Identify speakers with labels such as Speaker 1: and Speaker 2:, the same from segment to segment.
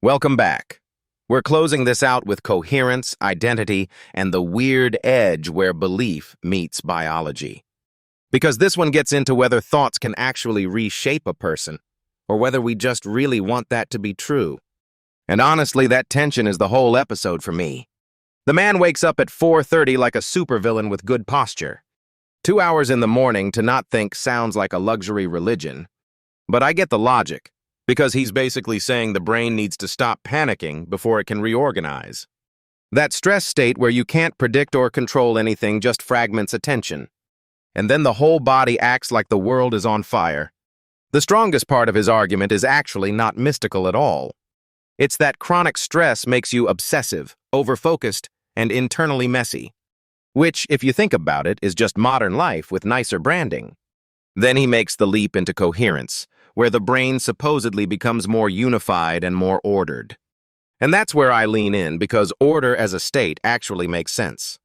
Speaker 1: Welcome back. We're closing this out with coherence, identity, and the weird edge where belief meets biology. Because this one gets into whether thoughts can actually reshape a person, or whether we just really want that to be true. And honestly, that tension is the whole episode for me. The man wakes up at 4:30 like a supervillain with good posture. 2 hours in the morning to not think sounds like a luxury religion. But I get the logic, because he's basically saying the brain needs to stop panicking before it can reorganize. That stress state where you can't predict or control anything just fragments attention. And then the whole body acts like the world is on fire. The strongest part of his argument is actually not mystical at all. It's that chronic stress makes you obsessive, overfocused, and internally messy. Which, if you think about it, is just modern life with nicer branding. Then he makes the leap into coherence, where the brain supposedly becomes more unified and more ordered. And that's where I lean in, because order as a state actually makes sense.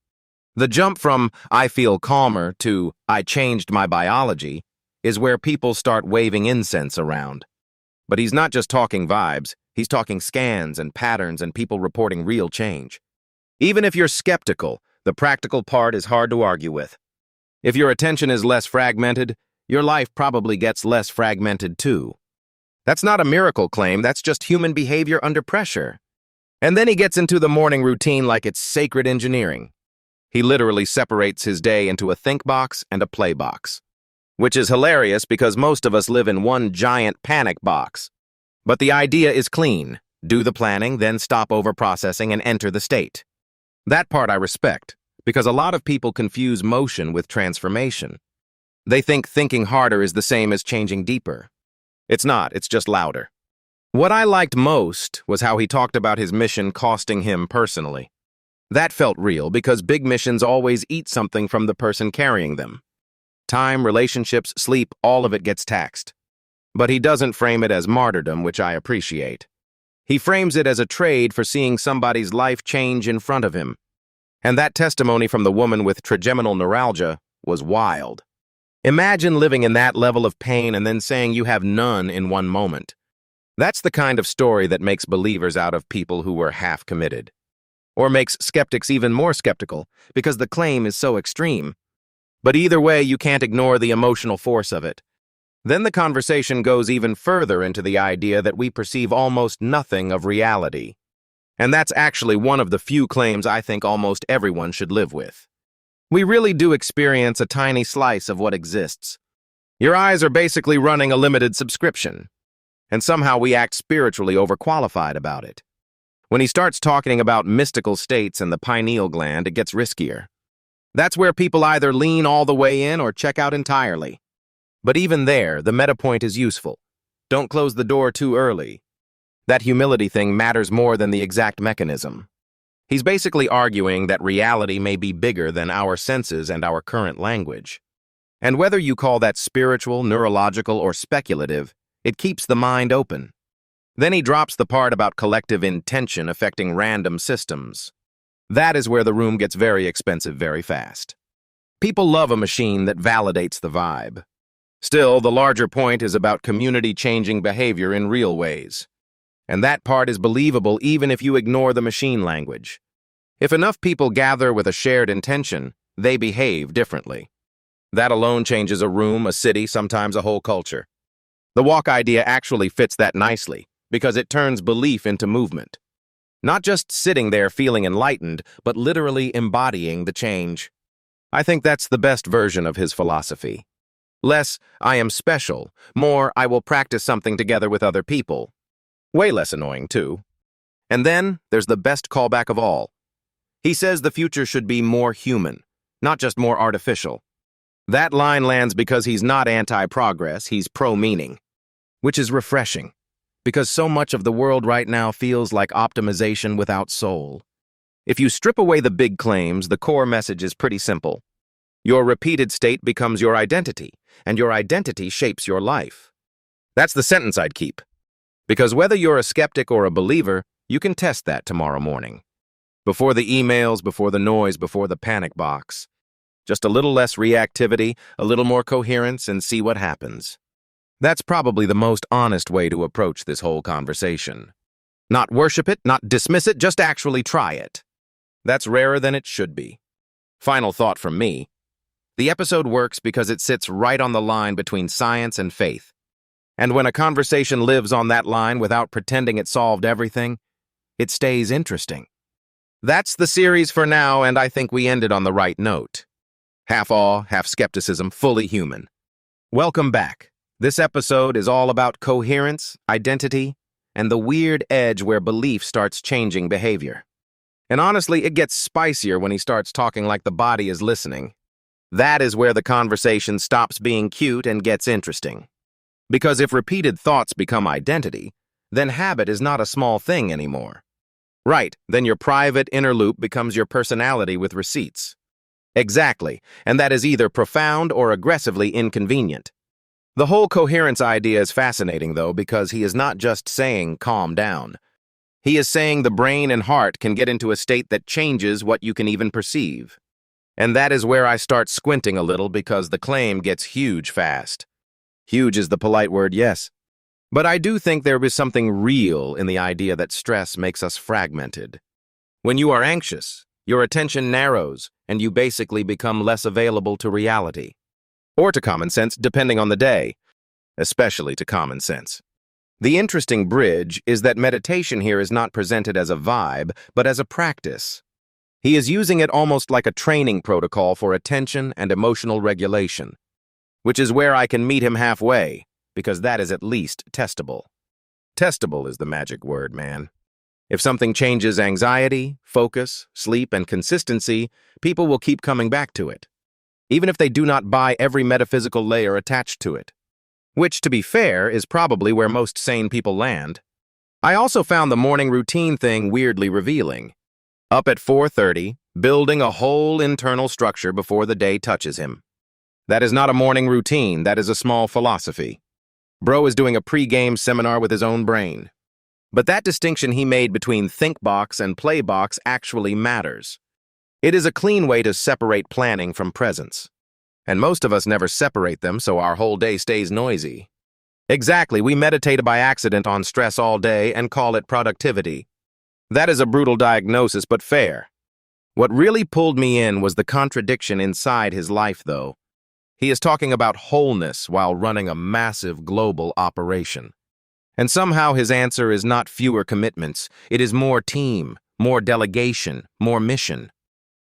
Speaker 1: The jump from "I feel calmer" to "I changed my biology" is where people start waving incense around. But he's not just talking vibes, he's talking scans and patterns and people reporting real change. Even if you're skeptical, the practical part is hard to argue with. If your attention is less fragmented, your life probably gets less fragmented too. That's not a miracle claim, that's just human behavior under pressure. And then he gets into the morning routine like it's sacred engineering. He literally separates his day into a think box and a play box. Which is hilarious because most of us live in one giant panic box. But the idea is clean. Do the planning, then stop over-processing and enter the state. That part I respect, because a lot of people confuse motion with transformation. They think thinking harder is the same as changing deeper. It's not, it's just louder. What I liked most was how he talked about his mission costing him personally. That felt real because big missions always eat something from the person carrying them. Time, relationships, sleep, all of it gets taxed. But he doesn't frame it as martyrdom, which I appreciate. He frames it as a trade for seeing somebody's life change in front of him. And that testimony from the woman with trigeminal neuralgia was wild. Imagine living in that level of pain and then saying you have none in one moment. That's the kind of story that makes believers out of people who were half committed. Or makes skeptics even more skeptical, because the claim is so extreme. But either way, you can't ignore the emotional force of it. Then the conversation goes even further into the idea that we perceive almost nothing of reality. And that's actually one of the few claims I think almost everyone should live with. We really do experience a tiny slice of what exists. Your eyes are basically running a limited subscription. And somehow we act spiritually overqualified about it. When he starts talking about mystical states and the pineal gland, it gets riskier. That's where people either lean all the way in or check out entirely. But even there, the meta point is useful. Don't close the door too early. That humility thing matters more than the exact mechanism. He's basically arguing that reality may be bigger than our senses and our current language. And whether you call that spiritual, neurological, or speculative, it keeps the mind open. Then he drops the part about collective intention affecting random systems. That is where the room gets very expensive very fast. People love a machine that validates the vibe. Still, the larger point is about community-changing behavior in real ways. And that part is believable even if you ignore the machine language. If enough people gather with a shared intention, they behave differently. That alone changes a room, a city, sometimes a whole culture. The walk idea actually fits that nicely, because it turns belief into movement. Not just sitting there feeling enlightened, but literally embodying the change. I think that's the best version of his philosophy. Less, "I am special," more, "I will practice something together with other people." Way less annoying, too. And then, there's the best callback of all. He says the future should be more human, not just more artificial. That line lands because he's not anti-progress, he's pro-meaning. Which is refreshing, because so much of the world right now feels like optimization without soul. If you strip away the big claims, the core message is pretty simple. Your repeated state becomes your identity, and your identity shapes your life. That's the sentence I'd keep. Because whether you're a skeptic or a believer, you can test that tomorrow morning. Before the emails, before the noise, before the panic box. Just a little less reactivity, a little more coherence, and see what happens. That's probably the most honest way to approach this whole conversation. Not worship it, not dismiss it, just actually try it. That's rarer than it should be. Final thought from me. The episode works because it sits right on the line between science and faith. And when a conversation lives on that line without pretending it solved everything, it stays interesting. That's the series for now, and I think we ended on the right note. Half awe, half skepticism, fully human. Welcome back. This episode is all about coherence, identity, and the weird edge where belief starts changing behavior. And honestly, it gets spicier when he starts talking like the body is listening. That is where the conversation stops being cute and gets interesting. Because if repeated thoughts become identity, then habit is not a small thing anymore. Right, then your private inner loop becomes your personality with receipts. Exactly, and that is either profound or aggressively inconvenient. The whole coherence idea is fascinating, though, because he is not just saying calm down. He is saying the brain and heart can get into a state that changes what you can even perceive. And that is where I start squinting a little because the claim gets huge fast. Huge is the polite word, yes. But I do think there is something real in the idea that stress makes us fragmented. When you are anxious, your attention narrows, and you basically become less available to reality. Or to common sense, depending on the day. Especially to common sense. The interesting bridge is that meditation here is not presented as a vibe, but as a practice. He is using it almost like a training protocol for attention and emotional regulation. Which is where I can meet him halfway, because that is at least testable. Testable is the magic word, man. If something changes anxiety, focus, sleep, and consistency, people will keep coming back to it, even if they do not buy every metaphysical layer attached to it. Which, to be fair, is probably where most sane people land. I also found the morning routine thing weirdly revealing. Up at 4:30, building a whole internal structure before the day touches him. That is not a morning routine, that is a small philosophy. Bro is doing a pre-game seminar with his own brain. But that distinction he made between think box and play box actually matters. It is a clean way to separate planning from presence. And most of us never separate them, so our whole day stays noisy. Exactly, we meditate by accident on stress all day and call it productivity. That is a brutal diagnosis, but fair. What really pulled me in was the contradiction inside his life, though. He is talking about wholeness while running a massive global operation. And somehow his answer is not fewer commitments. It is more team, more delegation, more mission.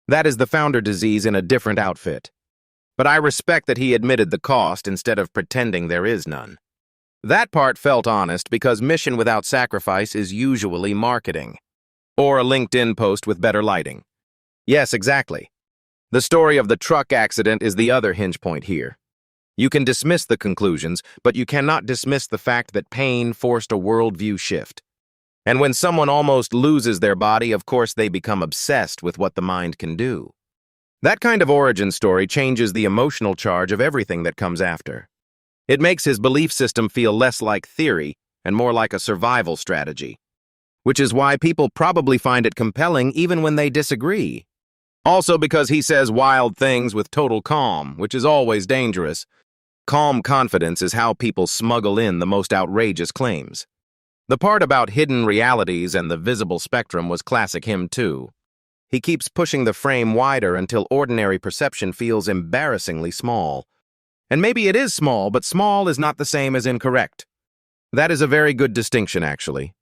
Speaker 1: That is the founder disease in a different outfit. But I respect that he admitted the cost instead of pretending there is none. That part felt honest because mission without sacrifice is usually marketing. Or a LinkedIn post with better lighting. Yes, exactly. The story of the truck accident is the other hinge point here. You can dismiss the conclusions, but you cannot dismiss the fact that pain forced a worldview shift. And when someone almost loses their body, of course they become obsessed with what the mind can do. That kind of origin story changes the emotional charge of everything that comes after. It makes his belief system feel less like theory and more like a survival strategy. Which is why people probably find it compelling even when they disagree. Also because he says wild things with total calm, which is always dangerous. Calm confidence is how people smuggle in the most outrageous claims. The part about hidden realities and the visible spectrum was classic him too. He keeps pushing the frame wider until ordinary perception feels embarrassingly small. And maybe it is small, but small is not the same as incorrect. That is a very good distinction, actually.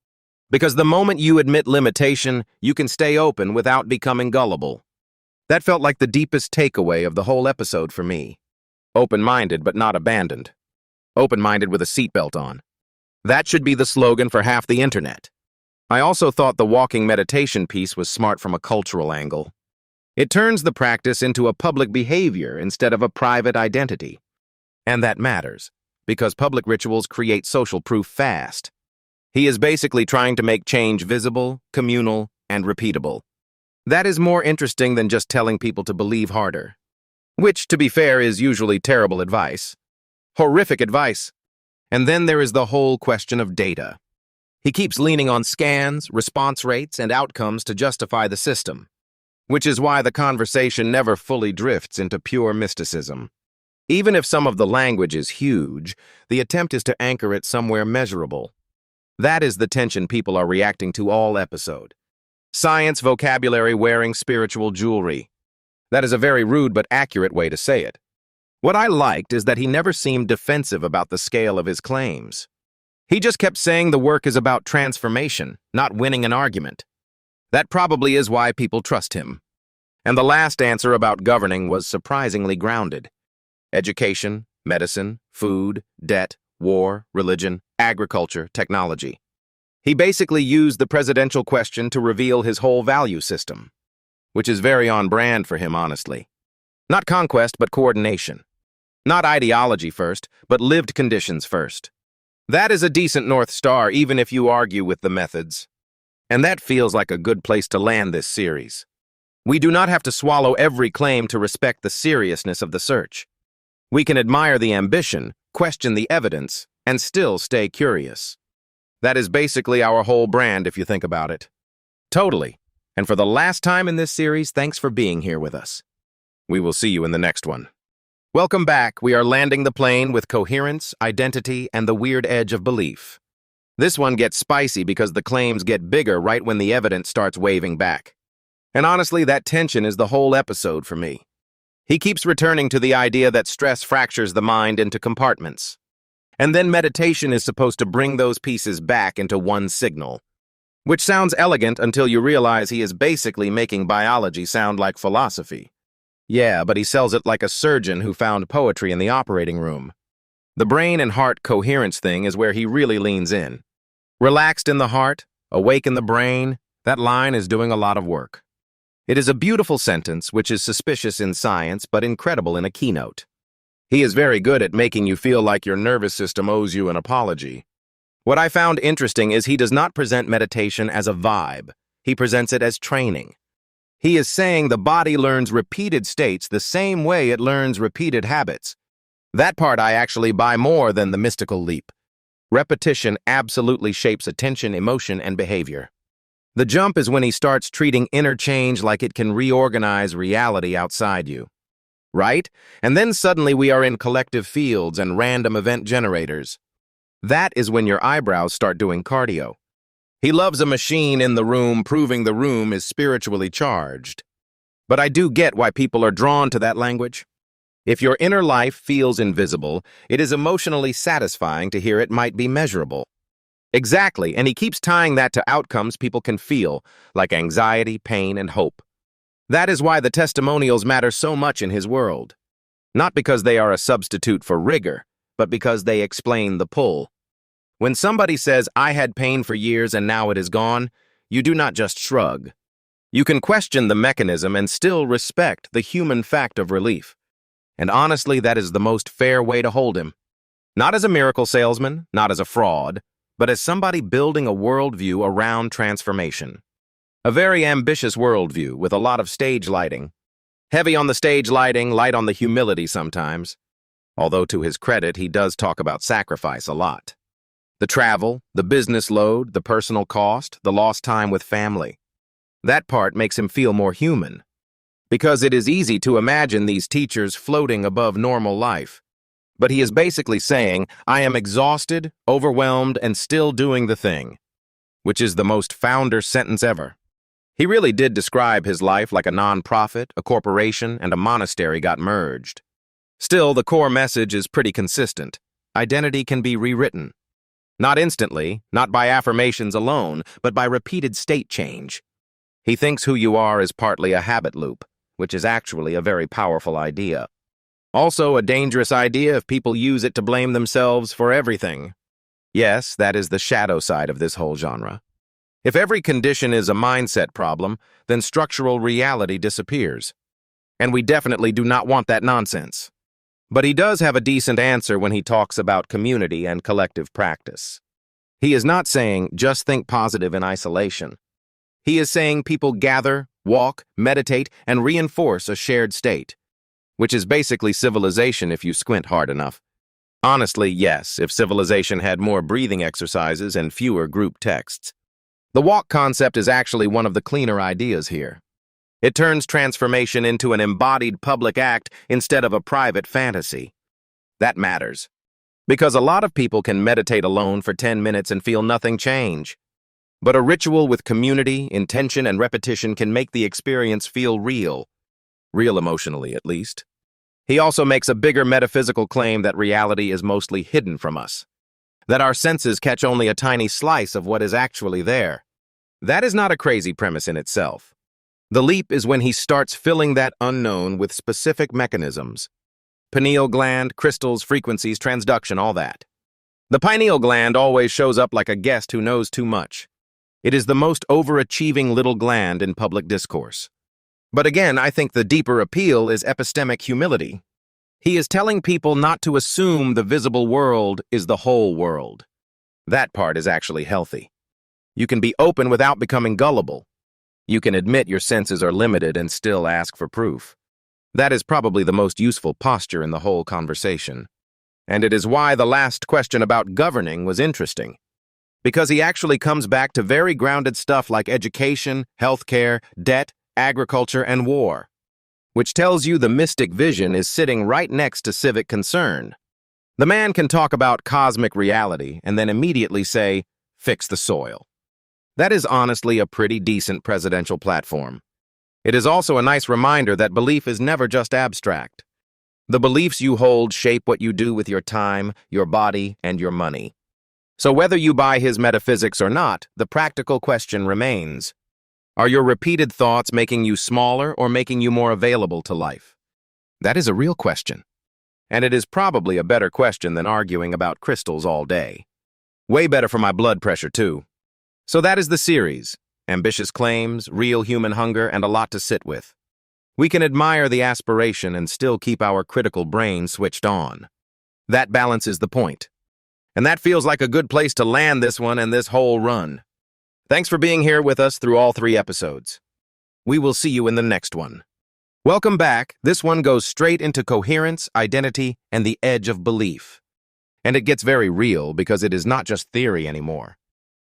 Speaker 1: Because the moment you admit limitation, you can stay open without becoming gullible. That felt like the deepest takeaway of the whole episode for me. Open-minded, but not abandoned. Open-minded with a seatbelt on. That should be the slogan for half the internet. I also thought the walking meditation piece was smart from a cultural angle. It turns the practice into a public behavior instead of a private identity. And that matters, because public rituals create social proof fast. He is basically trying to make change visible, communal, and repeatable. That is more interesting than just telling people to believe harder. Which, to be fair, is usually terrible advice. Horrific advice. And then there is the whole question of data. He keeps leaning on scans, response rates, and outcomes to justify the system. Which is why the conversation never fully drifts into pure mysticism. Even if some of the language is huge, the attempt is to anchor it somewhere measurable. That is the tension people are reacting to all episode. Science vocabulary wearing spiritual jewelry. That is a very rude but accurate way to say it. What I liked is that he never seemed defensive about the scale of his claims. He just kept saying the work is about transformation, not winning an argument. That probably is why people trust him. And the last answer about governing was surprisingly grounded. Education, medicine, food, debt, war, religion, agriculture, technology. He basically used the presidential question to reveal his whole value system, which is very on brand for him, honestly. Not conquest, but coordination. Not ideology first, but lived conditions first. That is a decent North Star, even if you argue with the methods. And that feels like a good place to land this series. We do not have to swallow every claim to respect the seriousness of the search. We can admire the ambition, question the evidence, and still stay curious. That is basically our whole brand if you think about it. Totally. And for the last time in this series, thanks for being here with us. We will see you in the next one. Welcome back. We are landing the plane with coherence, identity, and the weird edge of belief. This one gets spicy because the claims get bigger right when the evidence starts waving back. And honestly, that tension is the whole episode for me. He keeps returning to the idea that stress fractures the mind into compartments. And then meditation is supposed to bring those pieces back into one signal. Which sounds elegant until you realize he is basically making biology sound like philosophy. Yeah, but he sells it like a surgeon who found poetry in the operating room. The brain and heart coherence thing is where he really leans in. Relaxed in the heart, awake in the brain, that line is doing a lot of work. It is a beautiful sentence, which is suspicious in science, but incredible in a keynote. He is very good at making you feel like your nervous system owes you an apology. What I found interesting is he does not present meditation as a vibe. He presents it as training. He is saying the body learns repeated states the same way it learns repeated habits. That part I actually buy more than the mystical leap. Repetition absolutely shapes attention, emotion, and behavior. The jump is when he starts treating interchange like it can reorganize reality outside you. Right? And then suddenly we are in collective fields and random event generators. That is when your eyebrows start doing cardio. He loves a machine in the room, proving the room is spiritually charged. But I do get why people are drawn to that language. If your inner life feels invisible, it is emotionally satisfying to hear it might be measurable. Exactly, and he keeps tying that to outcomes people can feel, like anxiety, pain, and hope. That is why the testimonials matter so much in his world. Not because they are a substitute for rigor, but because they explain the pull. When somebody says, "I had pain for years and now it is gone," you do not just shrug. You can question the mechanism and still respect the human fact of relief. And honestly, that is the most fair way to hold him. Not as a miracle salesman, not as a fraud, but as somebody building a worldview around transformation. A very ambitious worldview with a lot of stage lighting. Heavy on the stage lighting, light on the humility sometimes. Although to his credit, he does talk about sacrifice a lot. The travel, the business load, the personal cost, the lost time with family. That part makes him feel more human. Because it is easy to imagine these teachers floating above normal life. But he is basically saying, I am exhausted, overwhelmed, and still doing the thing. Which is the most founder sentence ever. He really did describe his life like a nonprofit, a corporation, and a monastery got merged. Still, the core message is pretty consistent. Identity can be rewritten. Not instantly, not by affirmations alone, but by repeated state change. He thinks who you are is partly a habit loop, which is actually a very powerful idea. Also a dangerous idea if people use it to blame themselves for everything. Yes, that is the shadow side of this whole genre. If every condition is a mindset problem, then structural reality disappears. And we definitely do not want that nonsense. But he does have a decent answer when he talks about community and collective practice. He is not saying, just think positive in isolation. He is saying people gather, walk, meditate, and reinforce a shared state, which is basically civilization if you squint hard enough. Honestly, yes, if civilization had more breathing exercises and fewer group texts. The walk concept is actually one of the cleaner ideas here. It turns transformation into an embodied public act instead of a private fantasy. That matters. Because a lot of people can meditate alone for 10 minutes and feel nothing change. But a ritual with community, intention, and repetition can make the experience feel real. Real emotionally, at least. He also makes a bigger metaphysical claim that reality is mostly hidden from us. That our senses catch only a tiny slice of what is actually there. That is not a crazy premise in itself. The leap is when he starts filling that unknown with specific mechanisms. Pineal gland, crystals, frequencies, transduction, all that. The pineal gland always shows up like a guest who knows too much. It is the most overachieving little gland in public discourse. But again, I think the deeper appeal is epistemic humility. He is telling people not to assume the visible world is the whole world. That part is actually healthy. You can be open without becoming gullible. You can admit your senses are limited and still ask for proof. That is probably the most useful posture in the whole conversation. And it is why the last question about governing was interesting. Because he actually comes back to very grounded stuff like education, healthcare, debt, agriculture, and war. Which tells you the mystic vision is sitting right next to civic concern. The man can talk about cosmic reality and then immediately say, fix the soil. That is honestly a pretty decent presidential platform. It is also a nice reminder that belief is never just abstract. The beliefs you hold shape what you do with your time, your body, and your money. So whether you buy his metaphysics or not, the practical question remains. Are your repeated thoughts making you smaller or making you more available to life? That is a real question. And it is probably a better question than arguing about crystals all day. Way better for my blood pressure, too. So that is the series. Ambitious claims, real human hunger, and a lot to sit with. We can admire the aspiration and still keep our critical brain switched on. That balance is the point. And that feels like a good place to land this one and this whole run. Thanks for being here with us through all 3 episodes. We will see you in the next one. Welcome back. This one goes straight into coherence, identity, and the edge of belief. And it gets very real because it is not just theory anymore.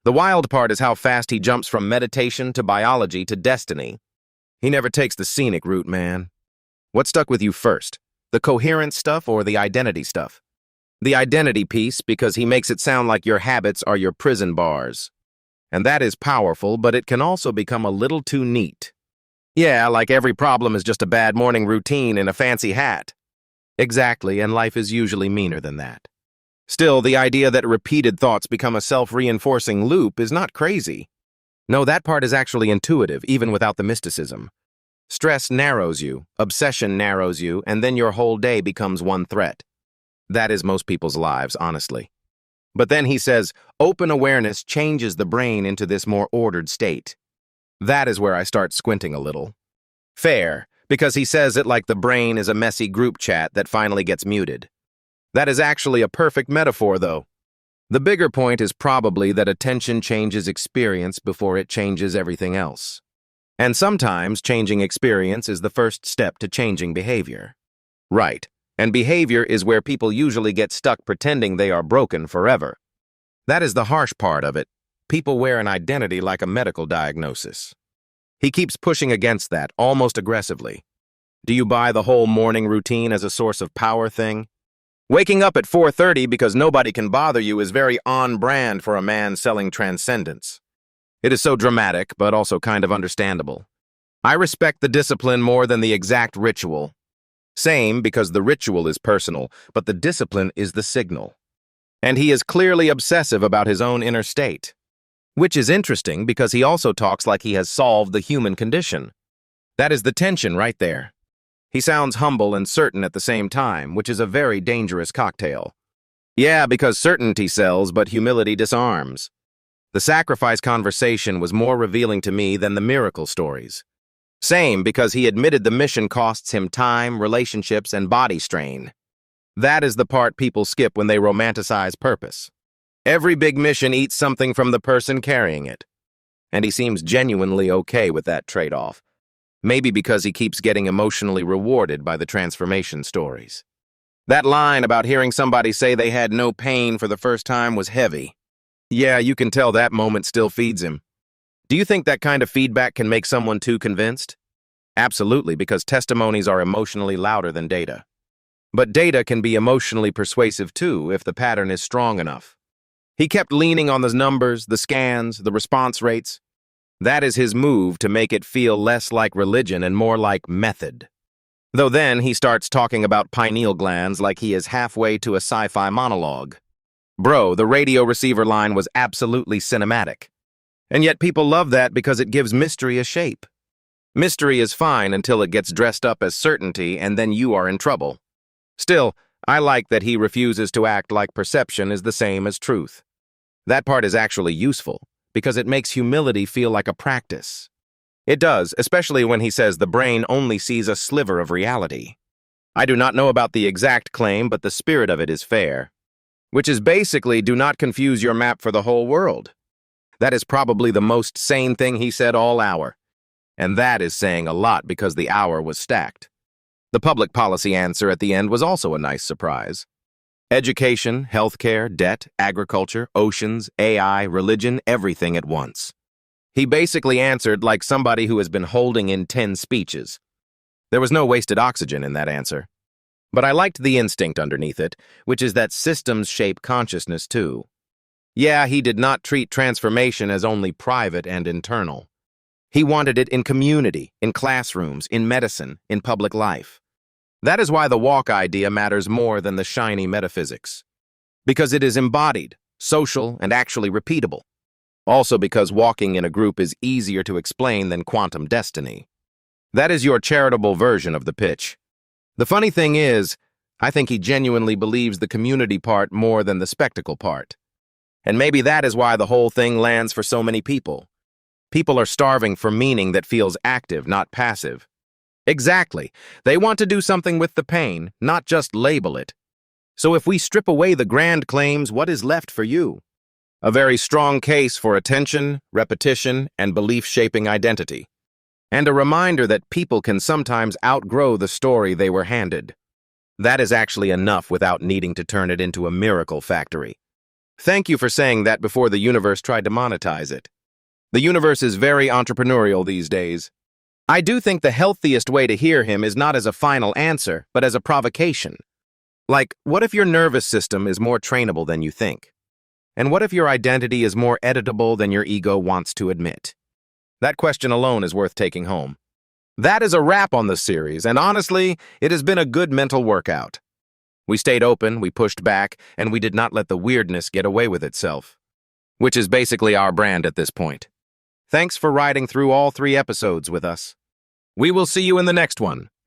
Speaker 1: The wild part is how fast he jumps from meditation to biology to destiny. He never takes the scenic route, man. What stuck with you first? The coherence stuff or the identity stuff? The identity piece because he makes it sound like your habits are your prison bars. And that is powerful, but it can also become a little too neat. Yeah, like every problem is just a bad morning routine in a fancy hat. Exactly, and life is usually meaner than that. Still, the idea that repeated thoughts become a self-reinforcing loop is not crazy. No, that part is actually intuitive, even without the mysticism. Stress narrows you, obsession narrows you, and then your whole day becomes one threat. That is most people's lives, honestly. But then he says, open awareness changes the brain into this more ordered state. That is where I start squinting a little. Fair, because he says it like the brain is a messy group chat that finally gets muted. That is actually a perfect metaphor, though. The bigger point is probably that attention changes experience before it changes everything else. And sometimes changing experience is the first step to changing behavior. Right, and behavior is where people usually get stuck pretending they are broken forever. That is the harsh part of it. People wear an identity like a medical diagnosis. He keeps pushing against that, almost aggressively. Do you buy the whole morning routine as a source of power thing? Waking up at 4:30 because nobody can bother you is very on-brand for a man selling transcendence. It is so dramatic, but also kind of understandable. I respect the discipline more than the exact ritual. Same, because the ritual is personal, but the discipline is the signal. And he is clearly obsessive about his own inner state. Which is interesting because he also talks like he has solved the human condition. That is the tension right there. He sounds humble and certain at the same time, which is a very dangerous cocktail. Yeah, because certainty sells, but humility disarms. The sacrifice conversation was more revealing to me than the miracle stories. Same, because he admitted the mission costs him time, relationships, and body strain. That is the part people skip when they romanticize purpose. Every big mission eats something from the person carrying it. And he seems genuinely okay with that trade-off. Maybe because he keeps getting emotionally rewarded by the transformation stories. That line about hearing somebody say they had no pain for the first time was heavy. Yeah, you can tell that moment still feeds him. Do you think that kind of feedback can make someone too convinced? Absolutely, because testimonies are emotionally louder than data. But data can be emotionally persuasive too if the pattern is strong enough. He kept leaning on the numbers, the scans, the response rates. That is his move to make it feel less like religion and more like method. Though then he starts talking about pineal glands like he is halfway to a sci-fi monologue. Bro, the radio receiver line was absolutely cinematic. And yet people love that because it gives mystery a shape. Mystery is fine until it gets dressed up as certainty and then you are in trouble. Still, I like that he refuses to act like perception is the same as truth. That part is actually useful because it makes humility feel like a practice. It does, especially when he says the brain only sees a sliver of reality. I do not know about the exact claim, but the spirit of it is fair. Which is basically, do not confuse your map for the whole world. That is probably the most sane thing he said all hour. And that is saying a lot because the hour was stacked. The public policy answer at the end was also a nice surprise. Education, healthcare, debt, agriculture, oceans, AI, religion, everything at once. He basically answered like somebody who has been holding in 10 speeches. There was no wasted oxygen in that answer. But I liked the instinct underneath it, which is that systems shape consciousness too. Yeah, he did not treat transformation as only private and internal. He wanted it in community, in classrooms, in medicine, in public life. That is why the walk idea matters more than the shiny metaphysics. Because it is embodied, social, and actually repeatable. Also because walking in a group is easier to explain than quantum destiny. That is your charitable version of the pitch. The funny thing is, I think he genuinely believes the community part more than the spectacle part. And maybe that is why the whole thing lands for so many people. People are starving for meaning that feels active, not passive. Exactly. They want to do something with the pain, not just label it. So if we strip away the grand claims, what is left for you? A very strong case for attention, repetition, and belief-shaping identity. And a reminder that people can sometimes outgrow the story they were handed. That is actually enough without needing to turn it into a miracle factory. Thank you for saying that before the universe tried to monetize it. The universe is very entrepreneurial these days. I do think the healthiest way to hear him is not as a final answer, but as a provocation. Like, what if your nervous system is more trainable than you think? And what if your identity is more editable than your ego wants to admit? That question alone is worth taking home. That is a wrap on the series, and honestly, it has been a good mental workout. We stayed open, we pushed back, and we did not let the weirdness get away with itself. Which is basically our brand at this point. Thanks for riding through all 3 episodes with us. We will see you in the next one.